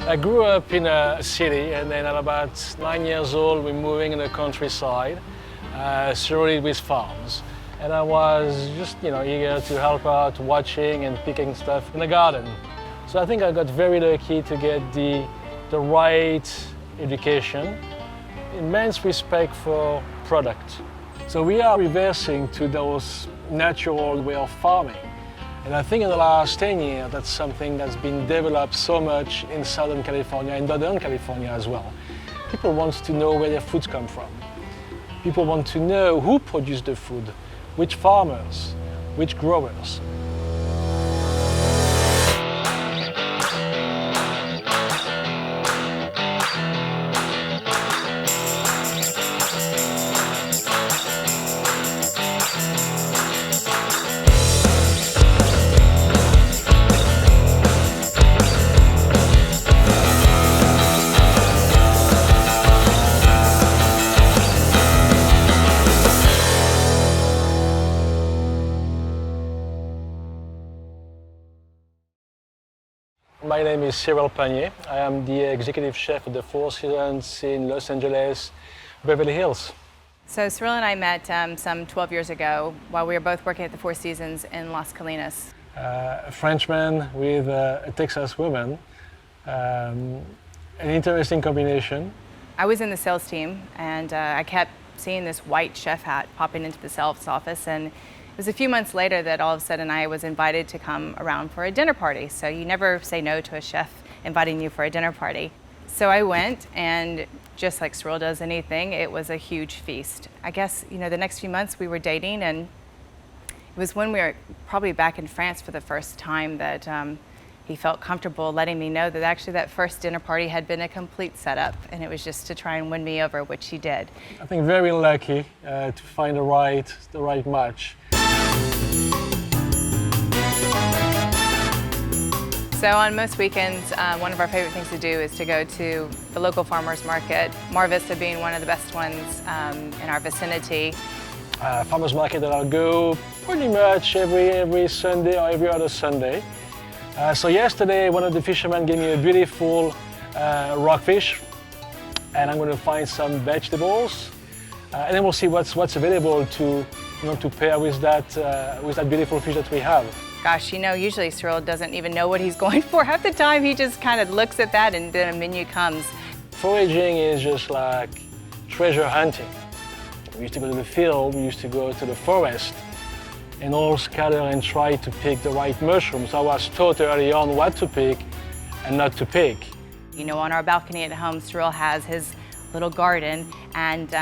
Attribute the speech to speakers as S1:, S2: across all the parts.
S1: I grew up in a city, and then at about 9 years old, we're moving in the countryside, surrounded with farms. And I was just, eager to help out, watching and picking stuff in the garden. So I think I got very lucky to get the right education, immense respect for product. So we are reversing to those natural way of farming. And I think in the last 10 years, that's something that's been developed so much in Southern California and Northern California as well. People want to know where their foods come from. People want to know who produced the food, which farmers, which growers. My name is Cyrille Pannier. I am the executive chef of the Four Seasons in Los Angeles, Beverly Hills.
S2: So Cyrille and I met some 12 years ago while we were both working at the Four Seasons in Las Colinas.
S1: A Frenchman with a Texas woman, an interesting combination.
S2: I was in the sales team, and I kept seeing this white chef hat popping into the sales office, and it was a few months later that all of a sudden I was invited to come around for a dinner party. So you never say no to a chef inviting you for a dinner party. So I went, and just like Cyrille does anything, it was a huge feast. I guess, the next few months we were dating, and it was when we were probably back in France for the first time that he felt comfortable letting me know that actually that first dinner party had been a complete setup, and it was just to try and win me over, which he did.
S1: I think very lucky to find the right match.
S2: So on most weekends, one of our favorite things to do is to go to the local farmers market, Mar Vista being one of the best ones in our vicinity.
S1: Farmers market that I'll go pretty much every Sunday or every other Sunday. So yesterday, one of the fishermen gave me a beautiful rockfish, and I'm going to find some vegetables, and then we'll see what's available to pair with that beautiful fish that we have.
S2: Gosh, usually Cyrille doesn't even know what he's going for. Half the time he just kind of looks at that and then a menu comes.
S1: Foraging is just like treasure hunting. We used to go to the field, we used to go to the forest, and all scatter and try to pick the right mushrooms. I was taught early on what to pick and not to pick.
S2: On our balcony at home, Cyrille has his little garden, and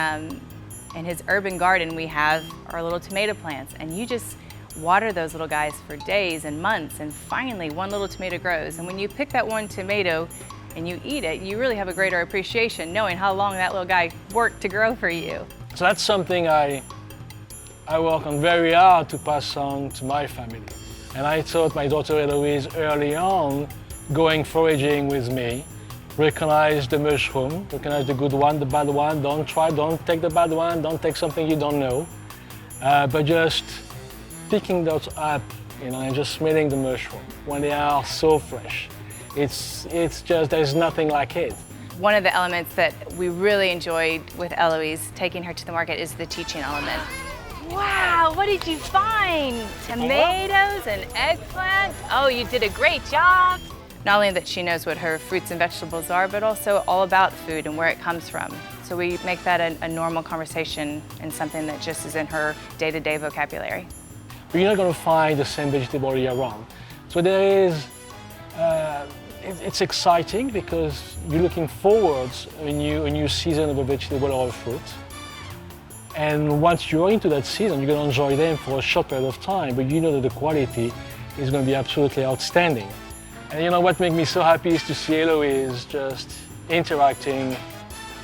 S2: in his urban garden we have our little tomato plants, and you just water those little guys for days and months, and finally one little tomato grows. And when you pick that one tomato and you eat it, you really have a greater appreciation knowing how long that little guy worked to grow for you.
S1: So that's something I work on very hard to pass on to my family. And I taught my daughter Eloise early on, going foraging with me, recognize the mushroom, recognize the good one, the bad one, don't take the bad one, don't take something you don't know, but just picking those up, and just smelling the mushroom when they are so fresh. It's just, there's nothing like it.
S2: One of the elements that we really enjoyed with Eloise, taking her to the market, is the teaching element. Wow, what did you find? Tomatoes and eggplant? Oh, you did a great job. Not only that she knows what her fruits and vegetables are, but also all about food and where it comes from. So we make that a normal conversation and something that just is in her day-to-day vocabulary.
S1: But you're not going to find the same vegetable year round. So there is, it's exciting because you're looking forward to a new season of a vegetable or a fruit. And once you're into that season, you're going to enjoy them for a short period of time, but you know that the quality is going to be absolutely outstanding. And what makes me so happy is to see Eloise just interacting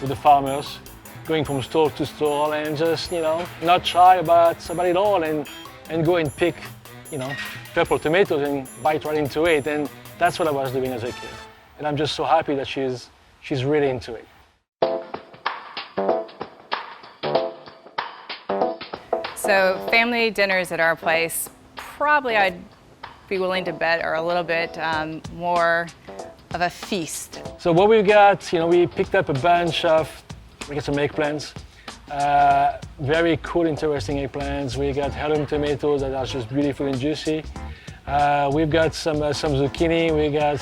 S1: with the farmers, going from store to store, and just, not shy about it all, and go and pick, purple tomatoes and bite right into it. And that's what I was doing as a kid. And I'm just so happy that she's really into it.
S2: So family dinners at our place, probably I'd be willing to bet are a little bit more of a feast.
S1: So what we got, we picked up a bunch of, we got some eggplants, very cool, interesting eggplants. We got heirloom tomatoes that are just beautiful and juicy. We've got some zucchini. We got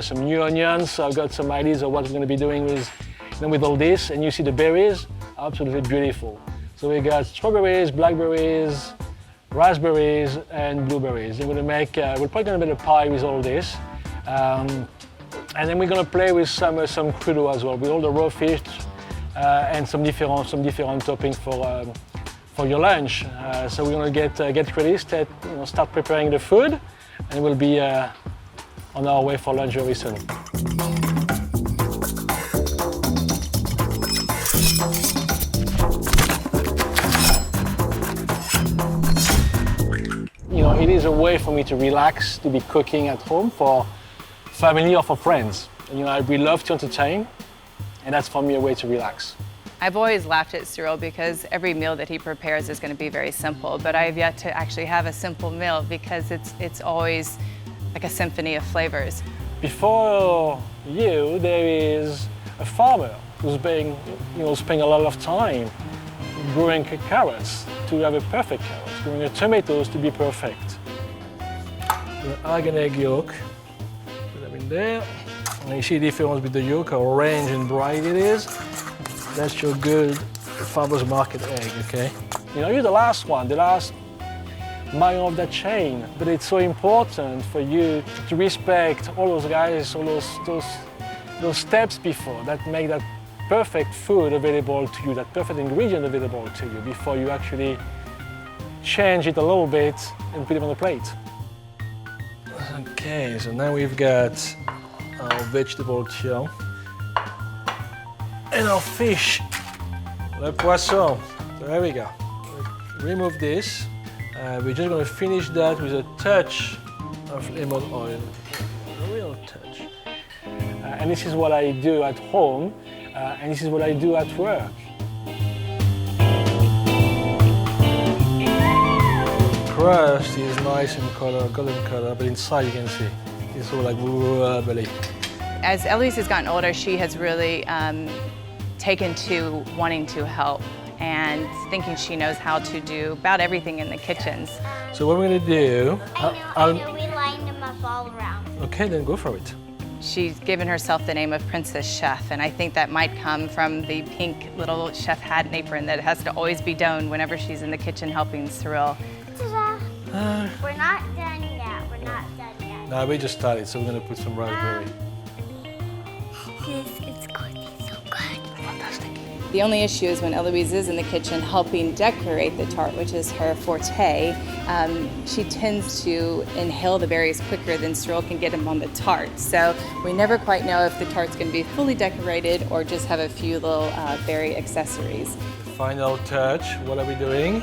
S1: some new onions. So I've got some ideas of what we're going to be doing with all this. And you see the berries, absolutely beautiful. So we got strawberries, blackberries, raspberries, and blueberries. And we're probably going to make a pie with all this. And then we're going to play with some crudo as well, with all the raw fish and some different toppings for your lunch. So we're going to get ready, start preparing the food, and we'll be on our way for lunch very soon. It is a way for me to relax, to be cooking at home for family or for friends. We love to entertain, and that's for me a way to relax.
S2: I've always laughed at Cyrille because every meal that he prepares is going to be very simple, but I've yet to actually have a simple meal because it's always like a symphony of flavors. Before
S1: you, there is a farmer who's spending a lot of time growing carrots to have a perfect carrot, growing the tomatoes to be perfect. Egg and egg yolk, put them in there. And you see the difference with the yolk, how orange and bright it is. That's your good farmer's market egg, okay? You're the last mile of that chain, but it's so important for you to respect all those guys, all those steps before that make that perfect food available to you, that perfect ingredient available to you before you actually change it a little bit and put it on the plate. Okay, so now we've got our vegetable tiao and our fish, le poisson. So there we go. Remove this. We're just going to finish that with a touch of lemon oil, a real touch. And this is what I do at home, and this is what I do at work. Crust is nice in color, golden color, but inside you can see it's all like rubbly.
S2: As Eloise has gotten older, she has really taken to wanting to help and thinking she knows how to do about everything in the kitchens.
S1: So what we're going to do...
S3: I know, we lined them up all around.
S1: Okay, then go for it.
S2: She's given herself the name of Princess Chef, and I think that might come from the pink little chef hat and apron that has to always be donned whenever she's in the kitchen helping Cyrille.
S3: We're not done yet. We're not done yet.
S1: No, we just started, so we're going to put some raspberry.
S3: It's going to be so good.
S1: Fantastic.
S2: The only issue is when Eloise is in the kitchen helping decorate the tart, which is her forte, she tends to inhale the berries quicker than Cyrille can get them on the tart. So we never quite know if the tart's going to be fully decorated or just have a few little berry accessories.
S1: Final touch, what are we doing?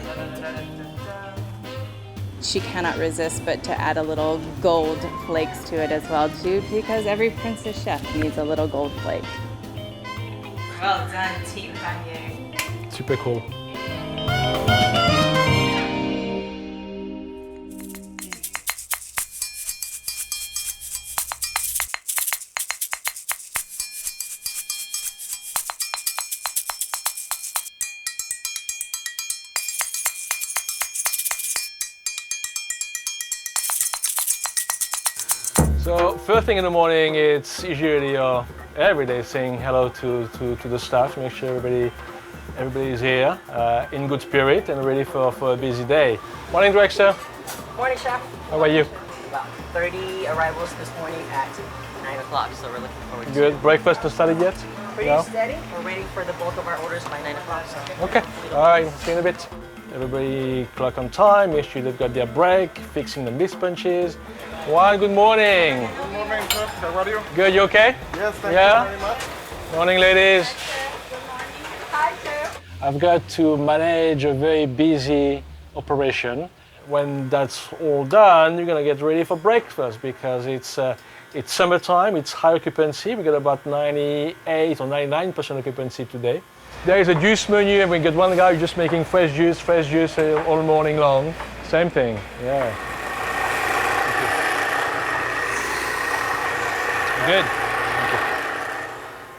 S2: She cannot resist but to add a little gold flakes to it as well too, because every Princess Chef needs a little gold flake. Well done, Team Pannier.
S1: Super cool. So first thing in the morning, it's usually your everyday saying hello to the staff, make sure everybody is here in good spirit and ready for a busy day. Morning, Drexter.
S4: Morning, Chef.
S1: How about you?
S4: About 30 arrivals this morning at 9 o'clock, so we're looking forward to it.
S1: Good. Breakfast not started yet?
S4: Pretty
S1: No?
S4: steady. We're waiting for the bulk of our orders by 9 o'clock. So.
S1: Okay. All right. See you in a bit. Everybody clock on time, make sure they've got their break, fixing the mixed punches. Juan, good morning.
S5: Good morning, Chef. How are you?
S1: Good, you okay?
S5: Yes, thank
S1: Yeah?
S5: you very much.
S1: Morning, ladies.
S3: Hi, Chef.
S1: I've got to manage a very busy operation. When that's all done, you're gonna get ready for breakfast because it's summertime, it's high occupancy. We got about 98 or 99% occupancy today. There is a juice menu, and we get one guy just making fresh juice all morning long. Same thing, yeah. Good. Thank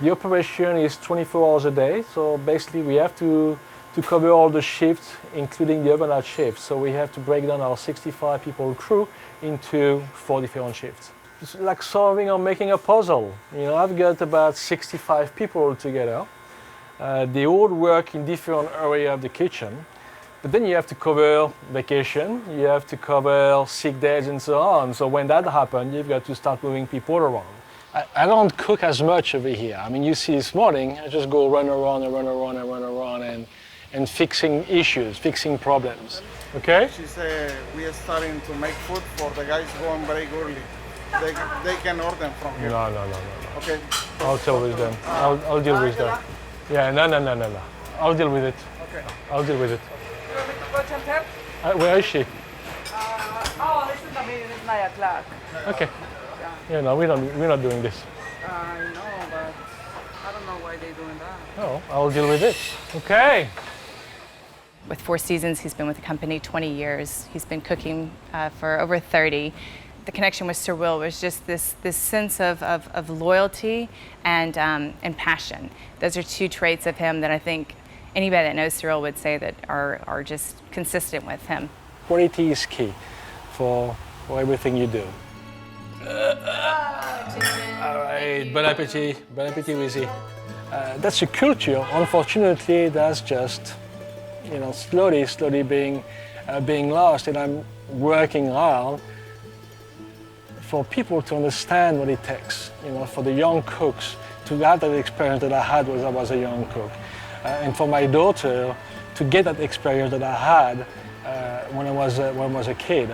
S1: you. The operation is 24 hours a day, so basically we have to cover all the shifts, including the overnight shifts. So we have to break down our 65 people crew into 4 different shifts. It's like solving or making a puzzle. You know, I've got about 65 people altogether. They all work in different areas of the kitchen, but then you have to cover vacation, you have to cover sick days and so on. So when that happens, you've got to start moving people around. I don't cook as much over here. I mean, you see this morning, I just go run around and fixing issues, fixing problems. Okay?
S5: She said we are starting to make food for the guys going very early. They can order from here.
S1: No.
S5: Okay.
S1: I'll deal with them. I'll deal with them. Yeah, no. I'll deal with it.
S5: Okay.
S1: I'll deal with it.
S6: You want me to go and help?
S1: Where is she?
S6: This is the meeting. It's 9 o'clock.
S1: Okay. Yeah, no, we're not doing this.
S6: I know, but I don't know why they're doing that.
S1: No, I'll deal with it. Okay.
S2: With 4 seasons, he's been with the company 20 years. He's been cooking for over 30. The connection with Cyrille was just this sense of loyalty and passion. Those are 2 traits of him that I think anybody that knows Cyrille would say that are just consistent with him.
S1: Quality is key for everything you do. All right, bon appétit, Wizzy. That's a culture. Unfortunately, that's just, you know, slowly being lost. And I'm working hard for people to understand what it takes. You know, for the young cooks to have that experience that I had when I was a young cook, and for my daughter to get that experience that I had when I was a kid.